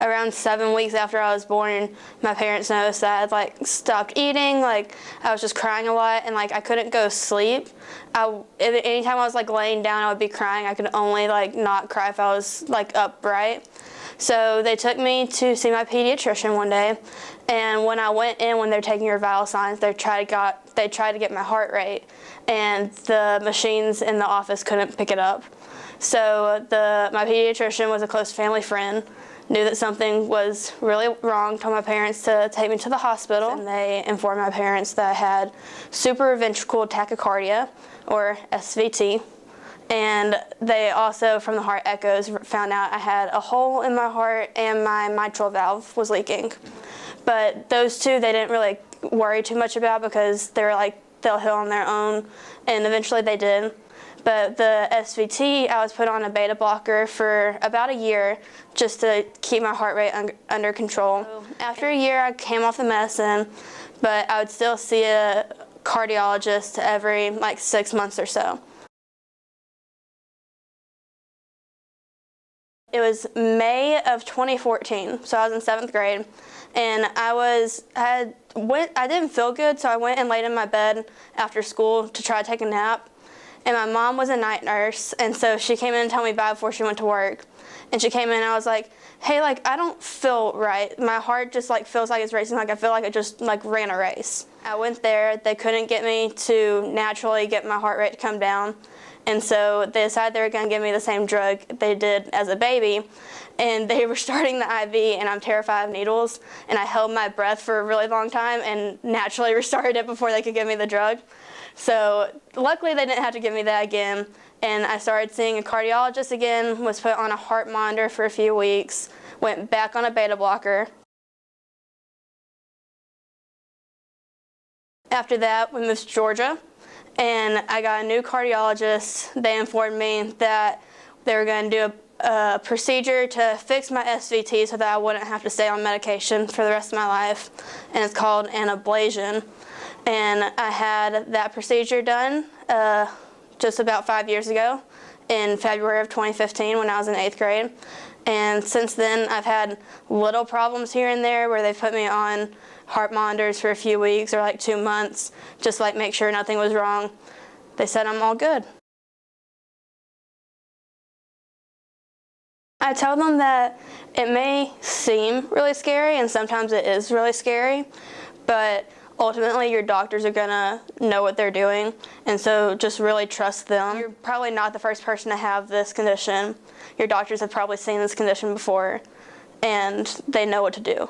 Around 7 weeks after I was born, my parents noticed that I'd stopped eating, I was just crying a lot, and I couldn't go to sleep. Anytime I was laying down, I would be crying. I could only not cry if I was upright. So they took me to see my pediatrician one day, and when I went in, when they're taking your vital signs, they tried to get my heart rate, and the machines in the office couldn't pick it up. So my pediatrician was a close family friend, knew that something was really wrong, told my parents to take me to the hospital, and they informed my parents that I had supraventricular tachycardia, or SVT, and they also, from the heart echoes, found out I had a hole in my heart and my mitral valve was leaking. But those two they didn't really worry too much about because they were they'll heal on their own, and eventually they did. But the SVT, I was put on a beta blocker for about a year just to keep my heart rate under control. After a year, I came off the medicine, but I would still see a cardiologist every 6 months or so. It was May of 2014, so I was in 7th grade, and I didn't feel good, so I went and laid in my bed after school to try to take a nap. And my mom was a night nurse, and so she came in and told me bye before she went to work. And she came in and I was like, hey, I don't feel right. My heart just feels like it's racing, I feel like I just ran a race. I went there, they couldn't get me to naturally get my heart rate to come down. And so they decided they were going to give me the same drug they did as a baby. And they were starting the IV, and I'm terrified of needles. And I held my breath for a really long time and naturally restarted it before they could give me the drug. So luckily they didn't have to give me that again. And I started seeing a cardiologist again, was put on a heart monitor for a few weeks, went back on a beta blocker. After that, we moved to Georgia, and I got a new cardiologist. They informed me that they were going to do a procedure to fix my SVT so that I wouldn't have to stay on medication for the rest of my life, and it's called an ablation. And I had that procedure done just about 5 years ago in February of 2015 when I was in 8th grade. And since then, I've had little problems here and there where they've put me on heart monitors for a few weeks or 2 months, just make sure nothing was wrong. They said I'm all good. I tell them that it may seem really scary, and sometimes it is really scary, but ultimately your doctors are gonna know what they're doing, and so just really trust them. You're probably not the first person to have this condition. Your doctors have probably seen this condition before, and they know what to do.